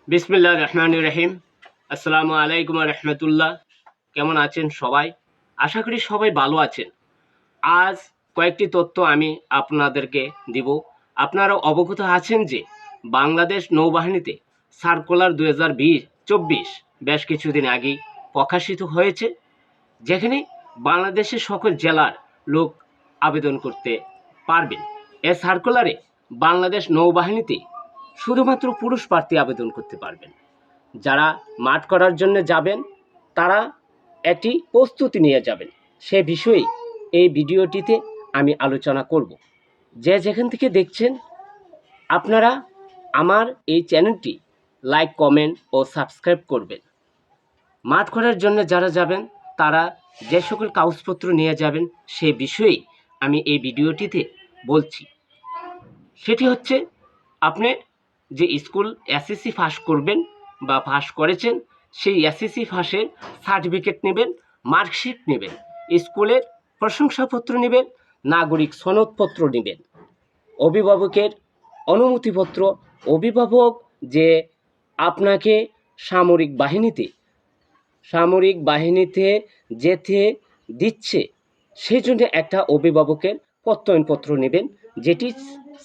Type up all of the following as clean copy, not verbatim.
বিসমিল্লাহ রহমান রহিম। আসসালামু আলাইকুম রহমতুল্লাহ। কেমন আছেন সবাই? আশা করি সবাই ভালো আছেন। আজ কয়েকটি তথ্য আমি আপনাদেরকে দিব। আপনারা অবগত আছেন যে বাংলাদেশ নৌবাহিনীতে সার্কুলার 2024 বেশ কিছুদিন আগেই প্রকাশিত হয়েছে, যেখানে বাংলাদেশের সকল জেলার লোক আবেদন করতে পারবেন। এ সার্কুলারে বাংলাদেশ নৌবাহিনীতে শুধুমাত্র পুরুষ প্রার্থী আবেদন করতে পারবেন। যারা মাঠ করার জন্য যাবেন তারা একটি প্রস্তুতি নিয়ে যাবেন। সে বিষয়ে এই ভিডিওটিতে আমি আলোচনা করব। যে যেখান থেকে দেখছেন আপনারা আমার এই চ্যানেলটি লাইক, কমেন্ট ও সাবস্ক্রাইব করবেন। মাঠ করার জন্য যারা যাবেন তারা যে সকল কাগজপত্র নিয়ে যাবেন সে বিষয়ে আমি এই ভিডিওটিতে বলছি। সেটি হচ্ছে, আপনি যে স্কুল এসএসসি পাস করবেন বা পাস করেছেন সেই এসএসসি পাসের সার্টিফিকেট নেবেন, মার্কশিট নেবেন, স্কুলের প্রশংসাপত্র নেবেন, নাগরিক সনদপত্র নেবেন, অভিভাবকের অনুমতিপত্র, অভিভাবক যে আপনাকে সামরিক বাহিনীতে যেতে দিচ্ছে সেই জন্য একটা অভিভাবকের প্রত্যয়নপত্র নেবেন, যেটি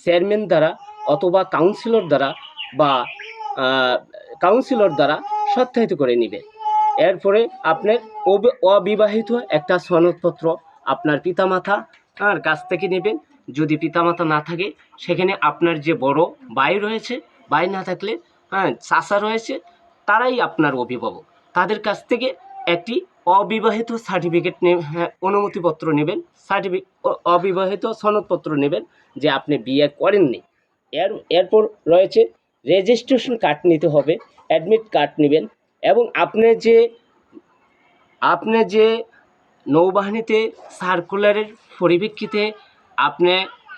চেয়ারম্যান দ্বারা অথবা কাউন্সিলর দ্বারা সত্যায়িত করে নেবেন। এরপরে আপনার অবিবাহিত একটা সনদপত্র আপনার পিতামাতার কাছ থেকে নেবেন। যদি পিতামাতা না থাকে সেখানে আপনার যে বড় ভাই রয়েছে, ভাই না থাকলে চাচা রয়েছে, তারাই আপনার অভিভাবক। তাদের কাছ থেকে একটি অবিবাহিত সার্টিফিকেট অনুমতিপত্র নেবেন, অবিবাহিত সনদপত্র নেবেন যে আপনি বিয়ে করেননি। এরপর রয়েছে রেজিস্ট্রেশন কার্ড নিতে হবে, অ্যাডমিট কার্ড নেবেন, এবং আপনি যে নৌবাহিনীতে সার্কুলারের পরিপ্রেক্ষিতে আপনি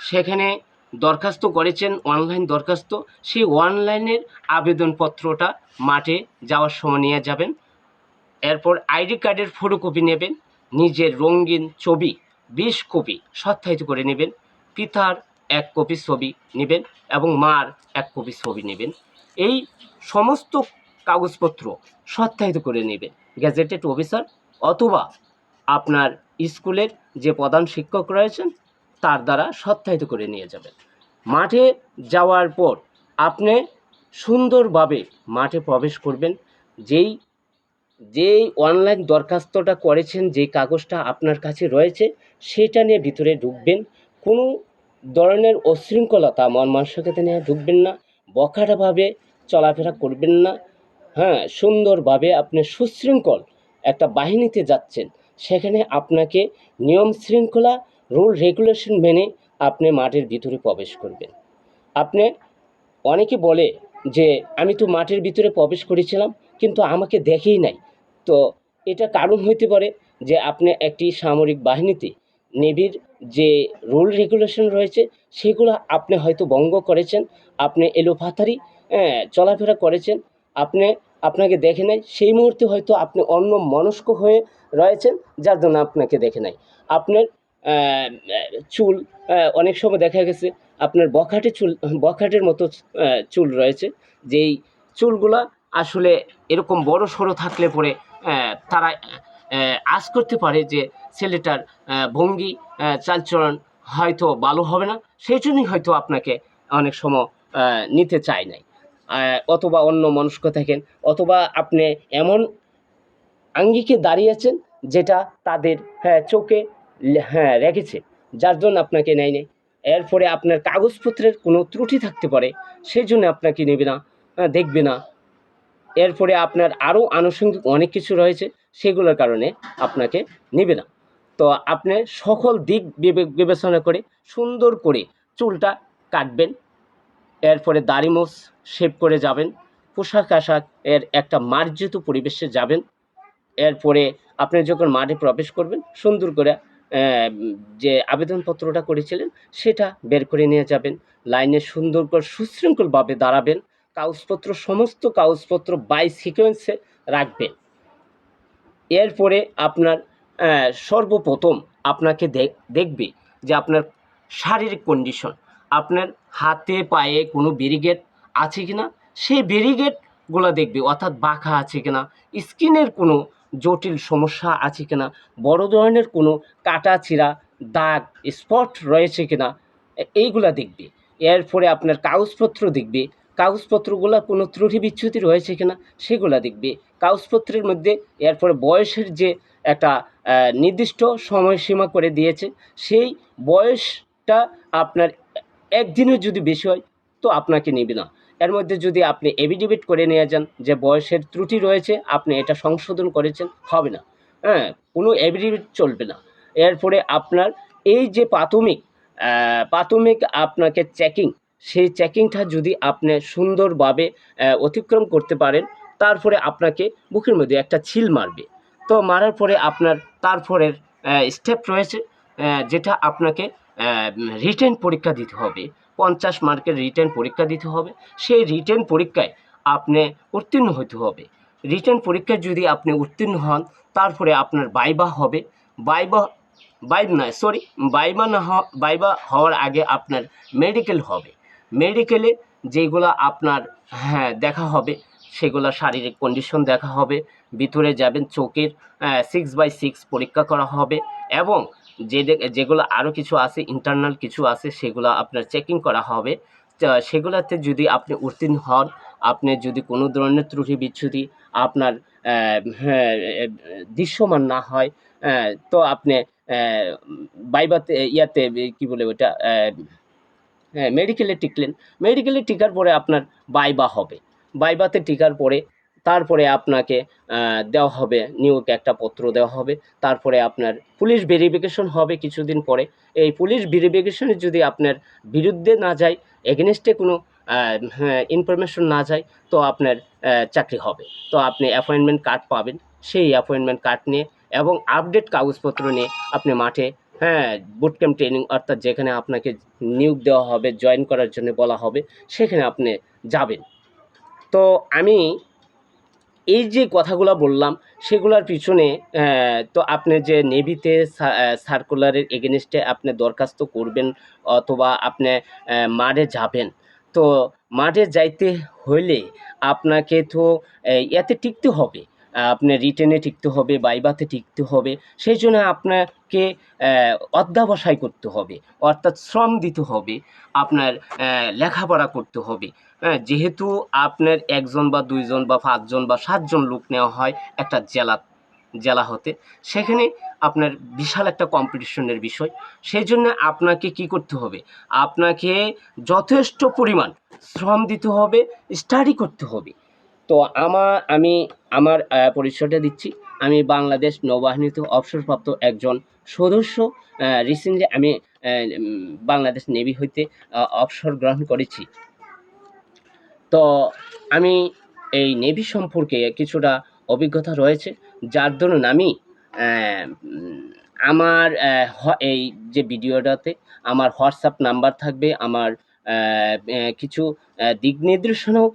সেখানে দরখাস্ত করেছেন, অনলাইন দরখাস্ত, সেই অনলাইনের আবেদনপত্রটা মাঠে যাওয়ার সময় নিয়ে যাবেন। এরপর আইডি কার্ডের ফটোকপি নেবেন, নিজের রঙিন ছবি 20 কপি সত্যায়িত করে নেবেন, পিতার 1 কপি ছবি নেবেন এবং মার 1 কপি ছবি নেবেন। এই সমস্ত কাগজপত্র সত্যায়িত করে নেবেন গ্যাজেটেড অফিসার অথবা আপনার স্কুলের যে প্রধান শিক্ষক রয়েছেন তার দ্বারা সত্যায়িত করে নিয়ে যাবেন। মাঠে যাওয়ার পর আপনি সুন্দরভাবে মাঠে প্রবেশ করবেন। যেই অনলাইন দরখাস্তটা করেছেন, যেই কাগজটা আপনার কাছে রয়েছে সেটা নিয়ে ভিতরে ঢুকবেন। কোনো ধরনের উচ্ছৃঙ্খলতা মন মানসিকতা নিয়ে ঢুকবেন না, বখাটেভাবে চলাফেরা করবেন না। সুন্দরভাবে আপনি সুশৃঙ্খল একটা বাহিনীতে যাচ্ছেন, সেখানে আপনাকে নিয়ম শৃঙ্খলা, রুল রেগুলেশন মেনে আপনি মাঠের ভিতরে প্রবেশ করবেন। অনেকে বলে যে আমি তো মাঠের ভিতরে প্রবেশ করেছিলাম কিন্তু আমাকে দেখেই নাই। তো এটা কারণ হইতে পারে যে আপনি একটি সামরিক বাহিনীতে নেভির যে রুল রেগুলেশন রয়েছে সেগুলো আপনি হয়তো ভঙ্গ করেছেন, আপনি এলোপাতাড়ি চলাফেরা করেছেন, আপনাকে দেখে নাই, সেই মুহূর্তে হয়তো আপনি অন্য মনস্ক হয়ে রয়েছেন, যার জন্য আপনাকে দেখে নাই। আপনার চুল অনেক সময় দেখা গেছে আপনার বখাটের মতো চুল রয়েছে, যেই চুলগুলা আসলে এরকম বড় সড়ো থাকলে পরে তারা আঁচ করতে পারে যে ছেলেটার ভঙ্গি চালচলন হয়তো ভালো হবে না, সেই জন্যই হয়তো আপনাকে অনেক সময় নিতে চায় নাই, অথবা অন্য মনস্ক থাকেন, অথবা আপনি এমন আঙ্গিকে দাঁড়িয়েছেন যেটা তাদের চোখে রেখেছে, যার জন্য আপনাকে নেয় নেই। এরপরে আপনার কাগজপত্রের কোনো ত্রুটি থাকতে পারে, সেই জন্য আপনাকে নেবে না, দেখবে না। এরপরে আপনার আরও আনুষঙ্গিক অনেক কিছু রয়েছে, সেগুলোর কারণে আপনাকে নেবে না। তো আপনি সকল দিক বিবেচনা করে সুন্দর করে চুলটা কাটবেন, এরপরে দাড়ি মোছ শেভ করে যাবেন, পোশাক আশাক এর একটা মার্জিত পরিবেশে যাবেন। এরপরে আপনি যখন মাঠে প্রবেশ করবেন সুন্দর করে যে আবেদনপত্রটা করেছিলেন সেটা বের করে নিয়ে যাবেন, লাইনে সুন্দর করে সুশৃঙ্খলভাবে দাঁড়াবেন, সমস্ত কাগজপত্র বাই সিকোয়েন্সে রাখবেন। এরপরে আপনার সর্বপ্রথম আপনাকে দেখবে যে আপনার শারীরিক কন্ডিশন, আপনার হাতে পায়ে কোনো ব্যারিকেড আছে কি না, সেই ব্যারিকেড গুলা দেখবে, অর্থাৎ বাঁকা আছে কিনা, স্কিনের কোনো জটিল সমস্যা আছে কিনা, বড় ধরনের কোনো কাটা ছিঁড়া দাগ স্পট রয়েছে কিনা, এইগুলা দেখবে। এরপরে আপনার কাগজপত্র দেখবে, কাগজপত্রগুলো কোনো ত্রুটি বিচ্যুতি রয়েছে কিনা সেগুলা দেখবে। কাগজপত্রের মধ্যে এরপরে বয়সের যে একটা নির্দিষ্ট সময়সীমা করে দিয়েছে, সেই বয়সটা আপনার একদিনের যদি বেশি হয় তো আপনাকে নেবে না। এর মধ্যে যদি আপনি এফিডেভিট করে নিয়ে যান যে বয়সের ত্রুটি রয়েছে, আপনি এটা সংশোধন করেছেন, হবে না। হ্যাঁ, কোনো এফিডেভিট চলবে না। এরপরে আপনার এই যে প্রাথমিক আপনাকে চেকিং, সেই চেকিংটা যদি আপনি সুন্দরভাবে অতিক্রম করতে পারেন, তারপরে আপনাকে বুকের মধ্যে একটা ছিল মারবে। তো মারার পরে আপনার তারপরের স্টেপ রয়েছে, যেটা আপনাকে রিটেন পরীক্ষা দিতে হবে। 50 মার্কের রিটেন পরীক্ষা দিতে হবে। সেই রিটেন পরীক্ষায় আপনি উত্তীর্ণ হতে হবে। রিটেন পরীক্ষায় যদি আপনি উত্তীর্ণ হন, তারপরে আপনার ভাইভা হবে। ভাইভা ভাইভা হওয়ার আগে আপনার মেডিকেল হবে। মেডিকেলে যেগুলো আপনার দেখা হবে, সেগুলো শারীরিক কন্ডিশন দেখা হবে। ভিতরে যাবেন, চোখের 6/6 পরীক্ষা করা হবে, এবং যেগুলো আরও কিছু আছে, ইন্টারনাল কিছু আছে, সেগুলো আপনার চেকিং করা হবে। সেগুলোতে যদি আপনি উত্তীর্ণ হন, আপনি যদি কোনো ধরনের ত্রুটি বিচ্যুতি আপনার দৃশ্যমান না হয়, তো আপনি ভাইভাতে ইয়াতে কি বলে ওটা, মেডিকেলে টিকলেন। মেডিকেলে টিকার পরে আপনার ভাইভা হবে। ভাইভাতে টিকার পরে তারপরে আপনাকে দেওয়া হবে, নিয়োগ একটা পত্র দেওয়া হবে। তারপরে আপনার পুলিশ ভেরিফিকেশন হবে কিছুদিন পরে। এই পুলিশ ভেরিফিকেশনে যদি আপনার বিরুদ্ধে না যায়, এগেনস্টে কোনো ইনফরমেশন না যায়, তো আপনার চাকরি হবে। তো আপনি অ্যাপয়েন্টমেন্ট কার্ড পাবেন। সেই অ্যাপয়েন্টমেন্ট কার্ড নিয়ে এবং আপডেট কাগজপত্র নিয়ে আপনি মাঠে, বুট ক্যাম্প ট্রেনিং, অর্থাৎ যেখানে আপনাকে নিয়োগ দেওয়া হবে, জয়েন করার জন্য বলা হবে, সেখানে আপনি যাবেন। তো আমি এই যে কথাগুলো বললাম, সেগুলোর পিছনে তো আপনি যে নেভিতে সার্কুলারের এগেনস্টে আপনি দরখাস্ত করবেন, অথবা আপনি মাঠে যাবেন। তো মাঠে যাইতে হইলে আপনাকে তো ইয়াতে টিকতে হবে, আপনার রিটেনে টিকতে হবে, ভাইভাতে টিকতে হবে। সেই জন্য আপনাকে অধ্যবসায় করতে হবে, অর্থাৎ শ্রম দিতে হবে, আপনার লেখাপড়া করতে হবে। যেহেতু আপনার 1 জন বা 2 জন বা 5 জন বা 7 জন লোক নেওয়া হয় একটা জেলা হতে, সেখানে আপনার বিশাল একটা কম্পিটিশনের বিষয়। সেই জন্য আপনাকে কি করতে হবে, আপনাকে যথেষ্ট পরিমাণ শ্রম দিতে হবে, স্টাডি করতে হবে। তো আমি আমার পরিচয়টা দিচ্ছি। আমি বাংলাদেশ নৌবাহিনীতে অবসরপ্রাপ্ত একজন সদস্য। রিসেন্টলি আমি বাংলাদেশ নেভি হইতে অবসর গ্রহণ করেছি। তো আমি এই নেভি সম্পর্কে কিছুটা অভিজ্ঞতা রয়েছে, যার দরুন আমি আমার এই যে ভিডিওটাতে আমার হোয়াটসঅ্যাপ নাম্বার থাকবে, আমার কিছু দিক নির্দেশনাও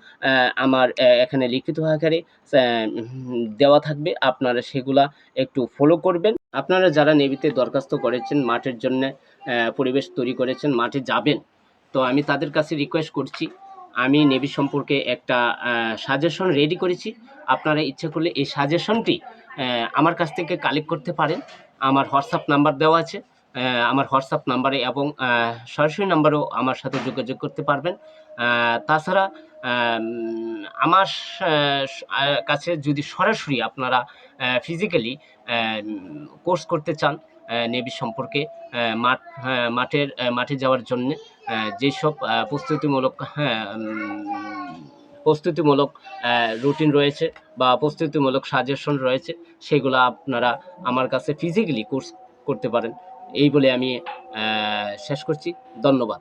আমার এখানে লিখিত আকারে দেওয়া থাকবে। আপনারা সেগুলা একটু ফলো করবেন। আপনারা যারা নেভিতে দরখাস্ত করেছেন, মাঠের জন্য পরিবেশ তৈরি করেছেন, মাঠে যাবেন, তো আমি তাদের কাছে রিকোয়েস্ট করছি, আমি নেভি সম্পর্কে একটা সাজেশন রেডি করেছি। আপনারা ইচ্ছে করলে এই সাজেশনটি আমার কাছ থেকে কালেক্ট করতে পারেন। আমার হোয়াটসঅ্যাপ নাম্বার দেওয়া আছে, আমার হোয়াটসঅ্যাপ নাম্বারে এবং সরাসরি নাম্বারেও আমার সাথে যোগাযোগ করতে পারবেন। তাছাড়া আমার কাছে যদি সরাসরি আপনারা ফিজিক্যালি কোর্স করতে চান নেভি সম্পর্কে, মাঠে যাওয়ার জন্যে যেসব প্রস্তুতিমূলক রুটিন রয়েছে বা প্রস্তুতিমূলক সাজেশন রয়েছে, সেগুলো আপনারা আমার কাছে ফিজিক্যালি কোর্স করতে পারেন। এই বলে আমি শেষ করছি। ধন্যবাদ।